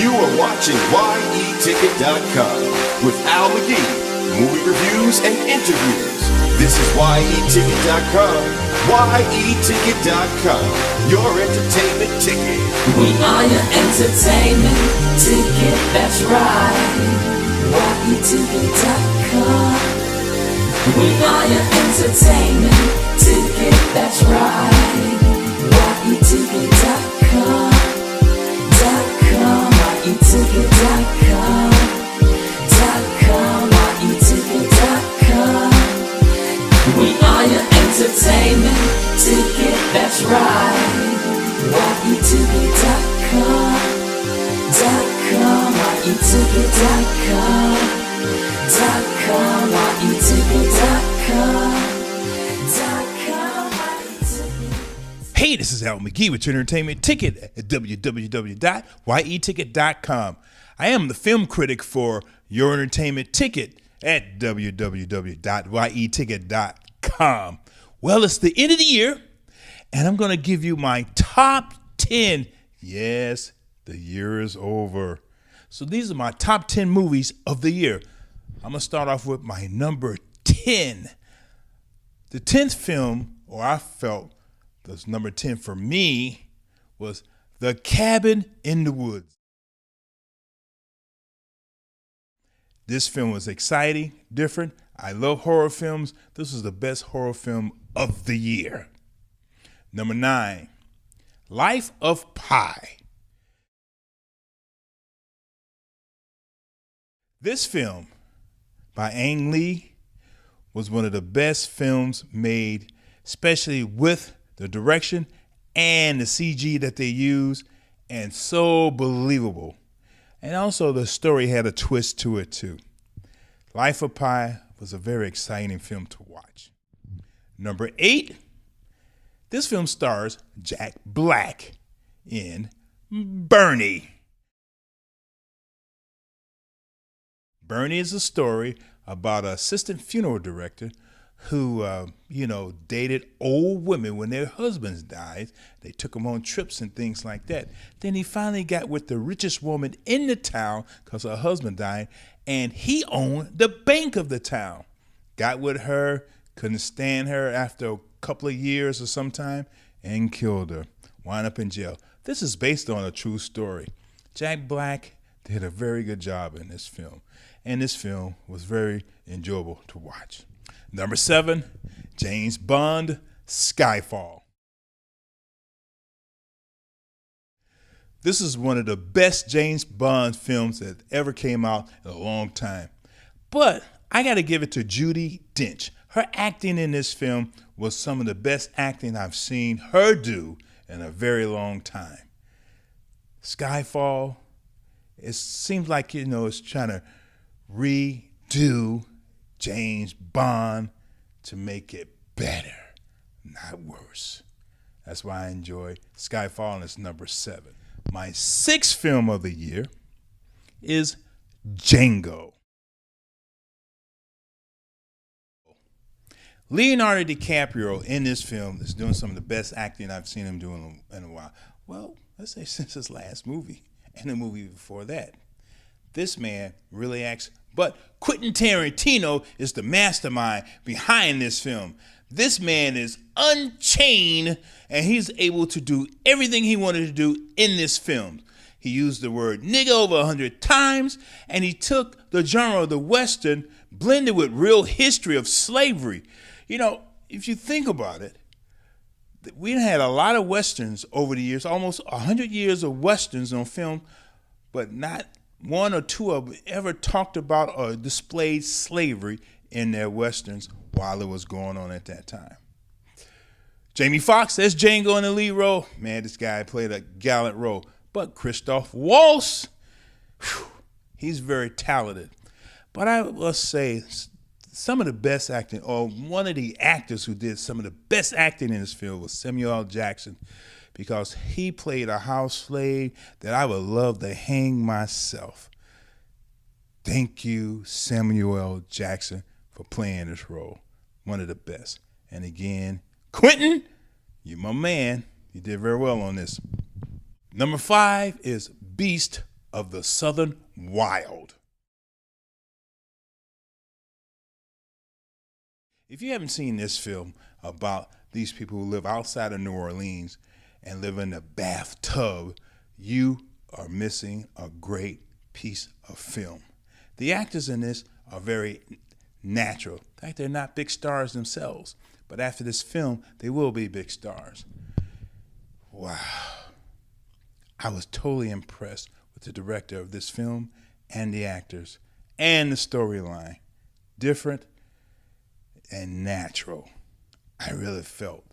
You are watching Yeticket.com with Al McGhee, movie reviews and interviews. This is Yeticket.com, Yeticket.com, your entertainment ticket. We are your entertainment ticket, that's right. Yeticket.com. We are your entertainment ticket, that's right. Yeticket.com. Yeticket.com. Yeticket.com. We are your entertainment ticket, that's right. Yeticket.com. Yeticket.com. Hey, this is Al McGhee with your entertainment ticket at www.yeticket.com. I am the film critic for your entertainment ticket at www.yeticket.com. Well, it's the end of the year, and I'm going to give you my top 10. Yes, the year is over. So these are my top 10 movies of the year. I'm going to start off with my number 10. The 10th film, or I felt was number 10 for me, was The Cabin in the Woods. This film was exciting, different. I love horror films. This was the best horror film of the year. Number 9, Life of Pi. This film by Ang Lee was one of the best films made, especially with the direction and the CG that they used, and so believable. And also the story had a twist to it too. Life of Pi was a very exciting film to watch. Number 8, this film stars Jack Black in Bernie. Bernie is a story about an assistant funeral director who, dated old women when their husbands died. They took them on trips and things like that. Then he finally got with the richest woman in the town because her husband died, and he owned the bank of the town. Got with her, couldn't stand her after a couple of years or some time, and killed her. Wound up in jail. This is based on a true story. Jack Black did a very good job in this film, and this film was very enjoyable to watch. Number 7, James Bond, Skyfall. This is one of the best James Bond films that ever came out in a long time. But I got to give it to Judi Dench. Her acting in this film was some of the best acting I've seen her do in a very long time. Skyfall, it seems like, it's trying to redo James Bond to make it better, not worse. That's why I enjoy Skyfall, and it's number 7. My 6th film of the year is Django. Leonardo DiCaprio in this film is doing some of the best acting I've seen him do in a while. Well, let's say since his last movie and the movie before that. This man really acts. But Quentin Tarantino is the mastermind behind this film. This man is unchained, and he's able to do everything he wanted to do in this film. He used the word nigga over 100 times, and he took the genre of the Western, blended with real history of slavery. If you think about it, we had a lot of Westerns over the years, almost 100 years of Westerns on film, but not one or two of them ever talked about or displayed slavery in their Westerns while it was going on at that time. Jamie Foxx as Django in the lead role. Man, this guy played a gallant role. But Christoph Waltz, he's very talented. But I must say, some of the best acting, or one of the actors who did some of the best acting in this film was Samuel L. Jackson, because he played a house slave that I would love to hang myself. Thank you, Samuel L. Jackson, for playing this role. One of the best. And again, Quentin, you're my man. You did very well on this. Number 5 is Beast of the Southern Wild. If you haven't seen this film about these people who live outside of New Orleans and live in a bathtub, you are missing a great piece of film. The actors in this are very natural. In fact, they're not big stars themselves, but after this film, they will be big stars. Wow. I was totally impressed with the director of this film and the actors and the storyline. Different and natural. I really felt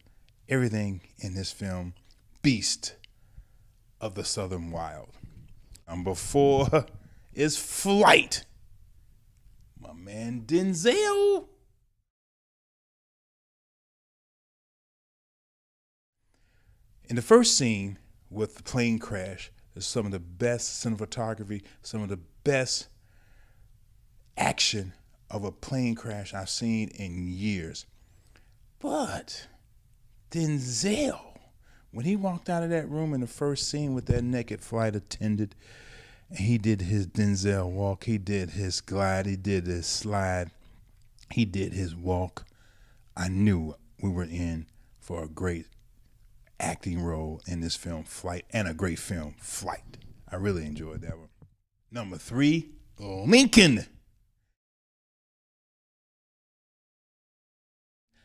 everything in this film, Beast of the Southern Wild. Number 4 is Flight. My man Denzel. In the first scene with the plane crash, there's some of the best cinematography, some of the best action of a plane crash I've seen in years. But Denzel, when he walked out of that room in the first scene with that naked flight attendant, and he did his Denzel walk, he did his glide, he did his slide, he did his walk, I knew we were in for a great acting role in this film, Flight, and a great film, Flight. I really enjoyed that one. Number 3, Lincoln.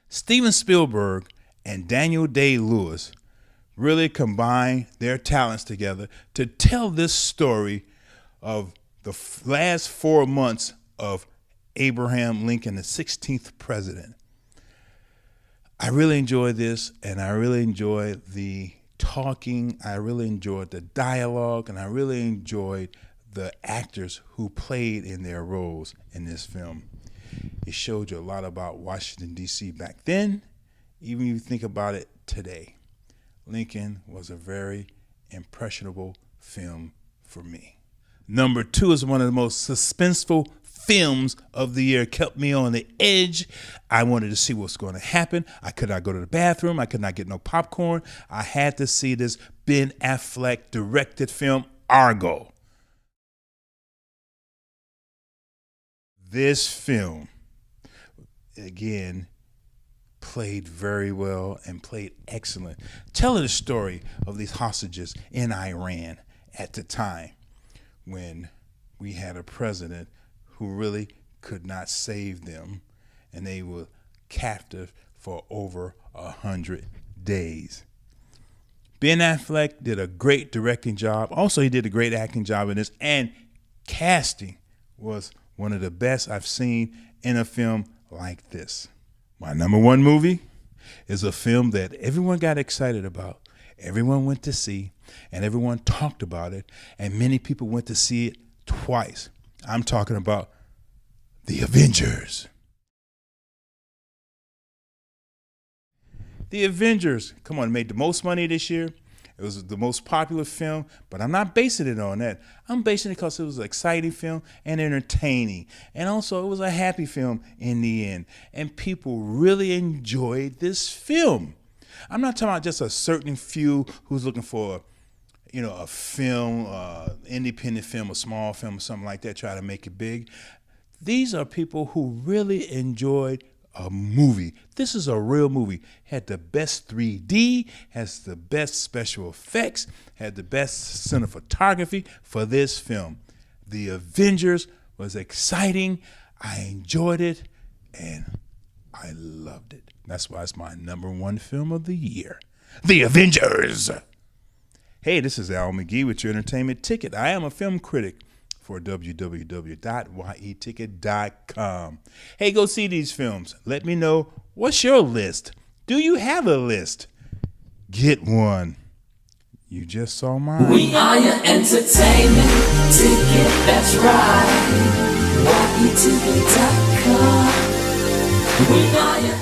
Steven Spielberg and Daniel Day-Lewis really combined their talents together to tell this story of the last 4 months of Abraham Lincoln, the 16th president. I really enjoyed this, and I really enjoyed the talking, I really enjoyed the dialogue, and I really enjoyed the actors who played in their roles in this film. It showed you a lot about Washington, D.C. back then, even if you think about it today. Lincoln was a very impressionable film for me. Number 2 is one of the most suspenseful films of the year. It kept me on the edge. I wanted to see what's going to happen. I could not go to the bathroom. I could not get no popcorn. I had to see this Ben Affleck directed film, Argo. This film, again, played very well and played excellent, telling the story of these hostages in Iran at the time when we had a president who really could not save them, and they were captive for over 100 days. Ben Affleck did a great directing job. Also, he did a great acting job in this, and casting was one of the best I've seen in a film like this. My number 1 movie is a film that everyone got excited about, everyone went to see, and everyone talked about it, and many people went to see it twice. I'm talking about The Avengers. The Avengers, come on, made the most money this year. It was the most popular film, but I'm not basing it on that. I'm basing it because it was an exciting film and entertaining. And also, it was a happy film in the end. And people really enjoyed this film. I'm not talking about just a certain few who's looking for, a film, independent film, a small film, or something like that, try to make it big. These are people who really enjoyed a movie. This is a real movie. Had the best 3D, has the best special effects, had the best cinematography for this film. The Avengers was exciting. I enjoyed it, and I loved it. That's why it's my number 1 film of the year. The Avengers. Hey, this is Al McGhee with your entertainment ticket. I am a film critic for www.yeticket.com. Hey, go see these films. Let me know, what's your list? Do you have a list? Get one. You just saw mine. We are your entertainment ticket, that's right. Yeticket.com. We are your